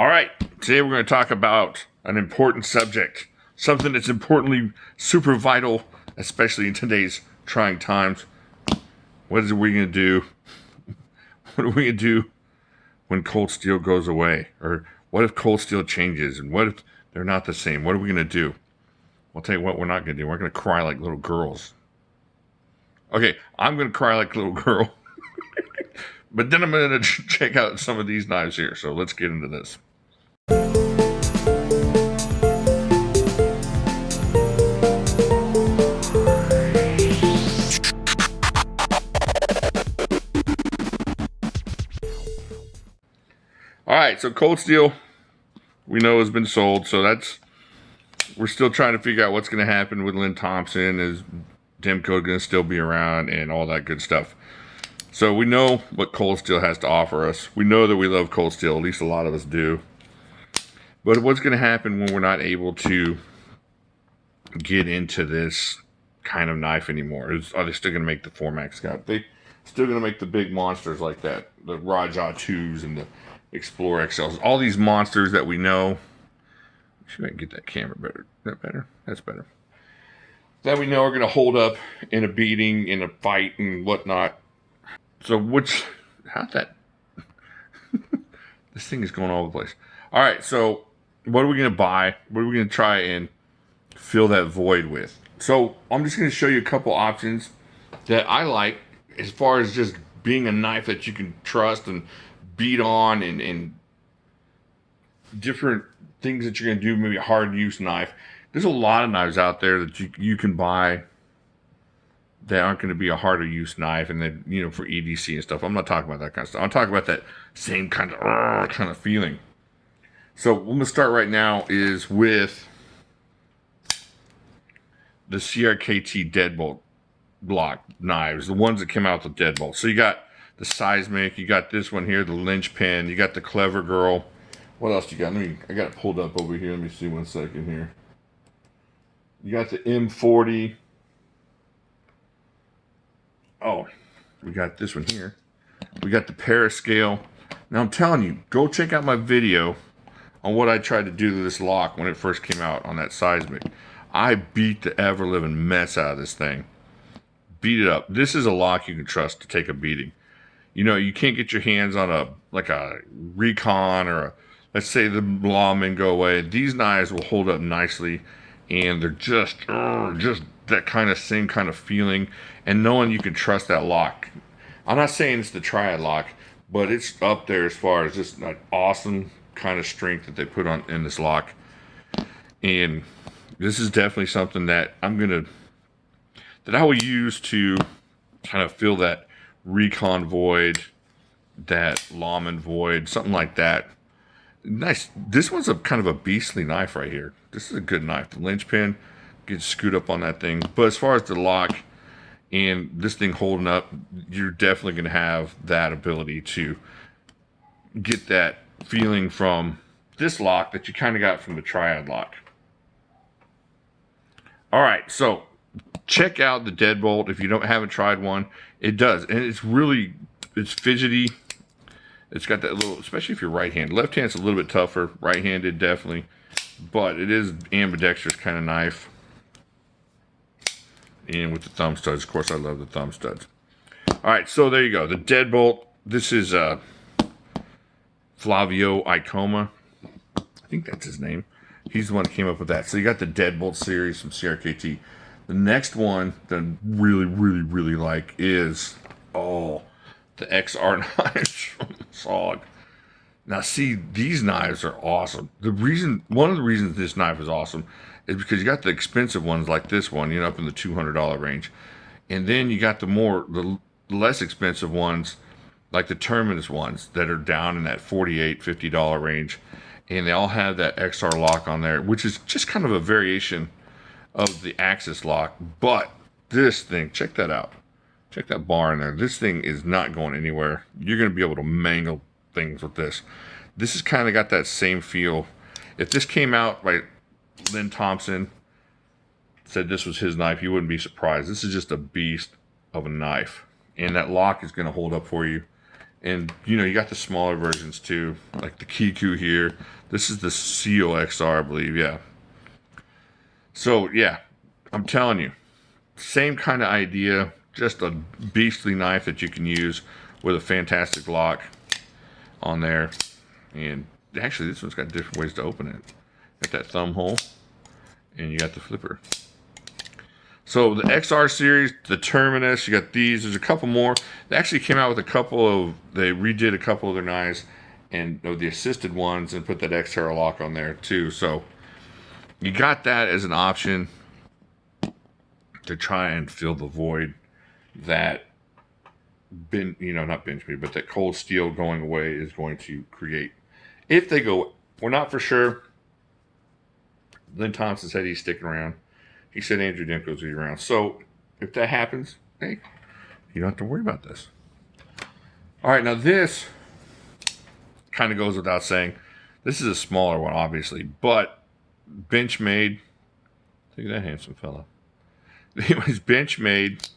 All right, today we're going to talk about an important subject, something that's importantly super vital, especially in today's trying times. What are we going to do? What are we going to do when cold steel goes away? Or what if cold steel changes? And what if they're not the same? What are we going to do? I'll tell you what we're not going to do. We're going to cry like little girls. Okay, I'm going to cry like a little girl. But then I'm going to check out some of these knives here. So let's get into this. Alright, so cold steel, we know has been sold. So we're still trying to figure out what's going to happen with Lynn Thompson. Is Demco going to still be around and all that good stuff? So we know what cold steel has to offer us. We know that we love cold steel, at least a lot of us do. But what's going to happen when we're not able to get into this kind of knife anymore? Are they still going to make the Formax Scout? They still going to make the big monsters like that, the Raja 2s and the Explorer XLs, all these monsters that we know. Should I get that camera better? Is that better? That's better. That we know are going to hold up in a beating, in a fight, and whatnot. So how's that? This thing is going all over the place. All right, so what are we going to buy? What are we going to try and fill that void with? So I'm just going to show you a couple options that I like as far as just being a knife that you can trust and beat on and different things that you're going to do, maybe a hard use knife. There's a lot of knives out there that you can buy that aren't going to be a harder use knife, and then, you know, for EDC and stuff. I'm not talking about that kind of stuff. I'm talking about that same kind of feeling. So what I'm going to start right now is with the CRKT deadbolt block knives, the ones that came out with deadbolt. So you got the Seismic, you got this one here, the Linchpin, you got the Clever Girl. What else you got? I got it pulled up over here. Let me see 1 second here. You got the M40. Oh, we got this one here. We got the Periscale. Now I'm telling you, go check out my video on what I tried to do to this lock when it first came out on that Seismic. I beat the ever-living mess out of this thing. Beat it up. This is a lock you can trust to take a beating. You know, you can't get your hands on a Recon or let's say the Lawmen go away. These knives will hold up nicely, and they're just that kind of same kind of feeling, and knowing you can trust that lock. I'm not saying it's the Triad lock, but it's up there as far as just an awesome kind of strength that they put on in this lock. And this is definitely something that I will use to kind of fill that Recon void, that Lawman void, something like that. Nice. This one's a kind of a beastly knife right here. This is a good knife. The Linchpin gets screwed up on that thing. But as far as the lock and this thing holding up, you're definitely going to have that ability to get that feeling from this lock that you kind of got from the Triad lock. All right, so check out the deadbolt if you haven't tried one. It does, and it's fidgety. It's got that little, especially if you're right-handed. Left-handed's a little bit tougher. Right-handed, definitely. But it is ambidextrous kind of knife. And with the thumb studs. Of course, I love the thumb studs. Alright, so there you go. The deadbolt. This is Flavio Icoma. I think that's his name. He's the one that came up with that. So you got the deadbolt series from CRKT. The next one that I really like is, the XR knives from SOG. Now see, these knives are awesome. One of the reasons this knife is awesome is because you got the expensive ones like this one, up in the $200 range. And then you got the less expensive ones, like the Terminus ones that are down in that $48, $50 range. And they all have that XR lock on there, which is just kind of a variation of the Axis lock. But this thing, check that out. Check that bar in there. This thing is not going anywhere. You're going to be able to mangle things with this. This has kind of got that same feel. If this came out by Lynn Thompson, said this was his knife, you wouldn't be surprised. This is just a beast of a knife. And that lock is going to hold up for you. And, you know, you got the smaller versions too, like the Kiku here. This is the COXR, I believe, yeah. So, yeah, I'm telling you, same kind of idea, just a beastly knife that you can use with a fantastic lock on there. And actually, this one's got different ways to open it. Got that thumb hole, and you got the flipper. So the XR series, the Terminus, you got these. There's a couple more. They actually came out with a couple of, they redid a couple of their knives, and the assisted ones, and put that XR lock on there too. So you got that as an option to try and fill the void that not Benchmade, but that cold steel going away is going to create. If they go, we're not for sure. Lynn Thompson said he's sticking around. He said Andrew Demko's will be around. So if that happens, hey, you don't have to worry about this. All right, now this kind of goes without saying. This is a smaller one, obviously, but Benchmade. Look at that handsome fella. Anyways, Benchmade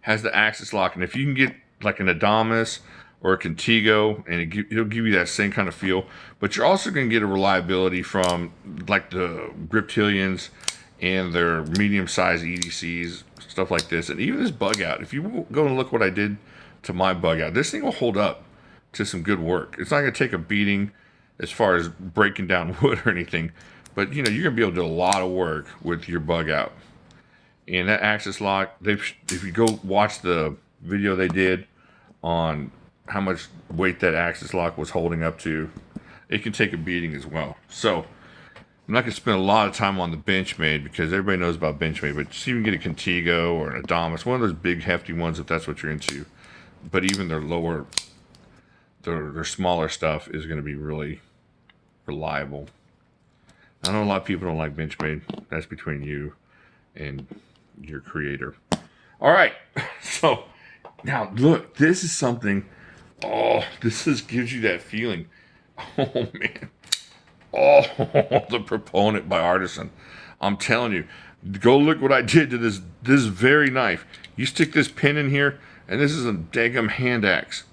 has the axis lock, and if you can get like an Adamas or a Contigo, and it'll give you that same kind of feel, but you're also going to get a reliability from like the Griptilians and their medium-sized EDCs, stuff like this, and even this bug out. If you go and look what I did to my bug out, this thing will hold up to some good work. It's not going to take a beating as far as breaking down wood or anything, but you know, you're going to be able to do a lot of work with your bug out. And that axis lock, if you go watch the video they did on how much weight that axis lock was holding up to, it can take a beating as well. So I'm not going to spend a lot of time on the Benchmade because everybody knows about Benchmade, but see if you can get a Contigo or an Adamas, one of those big hefty ones if that's what you're into. But even their lower, their smaller stuff is going to be really reliable. I know a lot of people don't like Benchmade. That's between you and your creator. All right, so now look, this is something. Oh, this gives you that feeling. Oh man. Oh, the Proponent by Artisan. I'm telling you, go look what I did to this very knife. You stick this pin in here, and this is a daggum hand axe.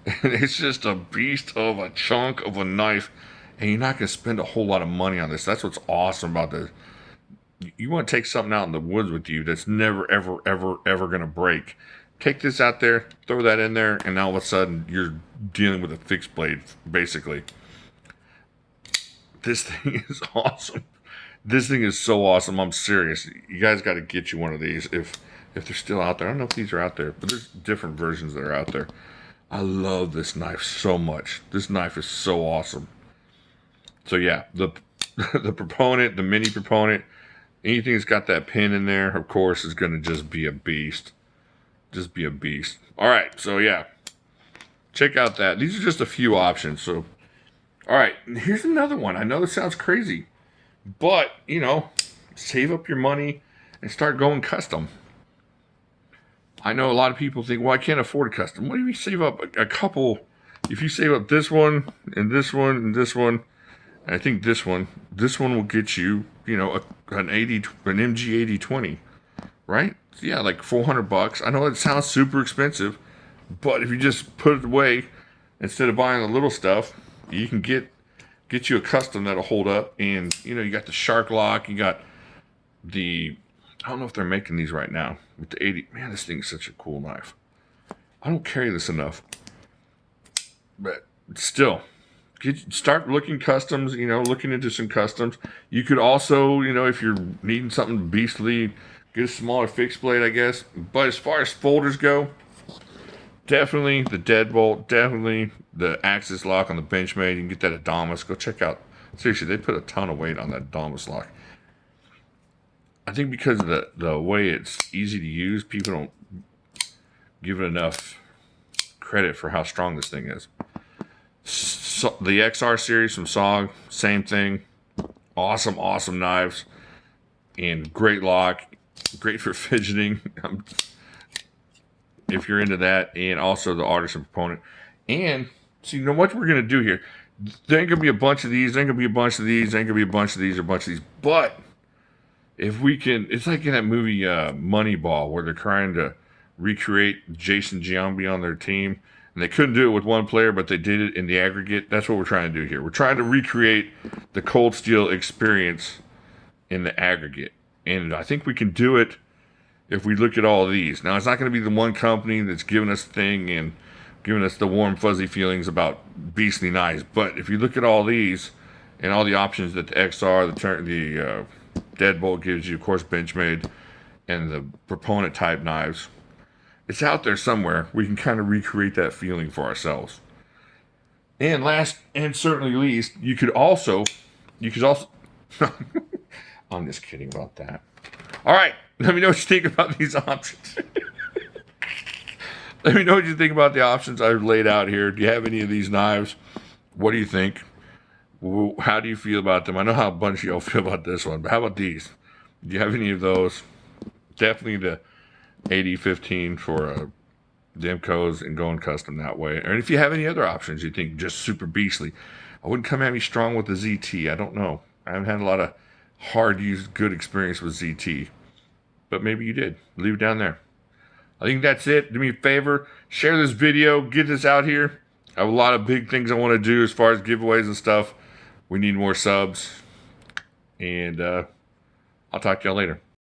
And it's just a beast of a chunk of a knife, and you're not going to spend a whole lot of money on this. That's what's awesome about this. You want to take something out in the woods with you that's never, ever, ever, ever going to break. Take this out there, throw that in there, and now all of a sudden you're dealing with a fixed blade, basically. This thing is awesome. This thing is so awesome. I'm serious. You guys got to get you one of these if they're still out there. I don't know if these are out there, but there's different versions that are out there. I love this knife so much. This knife is so awesome. So yeah, the Proponent, the mini Proponent, anything that's got that pin in there, of course, is going to just be a beast. Just be a beast. All right, so yeah, check out that. These are just a few options. So, all right, here's another one. I know this sounds crazy, but you know, save up your money and start going custom. I know a lot of people think, well, I can't afford a custom. What if you save up a couple? If you save up this one and this one and this one, and I think this one will get you, you know, an MG 8020, right? Yeah, like $400. I know it sounds super expensive, but if you just put it away instead of buying the little stuff, you can get you a custom that'll hold up. And you know, you got the shark lock, you got the, I don't know if they're making these right now with the 80. Man, this thing is such a cool knife. I don't carry this enough, but still, start looking customs. You know, looking into some customs. You could also, you know, if you're needing something beastly, get a smaller fixed blade, I guess. But as far as folders go, definitely the deadbolt, definitely the axis lock on the Benchmade. You can get that Adamas. Go check out. Seriously, they put a ton of weight on that Adamas lock. I think because of the way it's easy to use, people don't give it enough credit for how strong this thing is. So, the XR series from SOG, same thing. Awesome, awesome knives. And great lock. Great for fidgeting. If you're into that. And also the Artisan Proponent. And, so you know what we're going to do here? There ain't going to be a bunch of these. There ain't going to be a bunch of these. There ain't going to be a bunch of these or a bunch of these. But if we can, it's like in that movie Moneyball, where they're trying to recreate Jason Giambi on their team. And they couldn't do it with one player, but they did it in the aggregate. That's what we're trying to do here. We're trying to recreate the Cold Steel experience in the aggregate. And I think we can do it if we look at all of these. Now, it's not going to be the one company that's giving us the thing and giving us the warm, fuzzy feelings about beastly knives. But if you look at all these and all the options that the XR, the Deadbolt gives you, of course, Benchmade, and the proponent type knives, it's out there somewhere. We can kind of recreate that feeling for ourselves. And last and certainly least, you could also, I'm just kidding about that. All right, let me know what you think about these options. Let me know what you think about the options I've laid out here. Do you have any of these knives? What do you think? How do you feel about them? I know how a bunch of y'all feel about this one, but how about these? Do you have any of those? Definitely the 80-15 for Demcos and going custom that way. And if you have any other options you think just super beastly, I wouldn't come at me strong with the ZT. I don't know. I haven't had a lot of hard used good experience with ZT, but maybe you did. Leave it down there. I think that's it. Do me a favor, share this video, get this out here. I have a lot of big things I want to do as far as giveaways and stuff. We need more subs, and I'll talk to y'all later.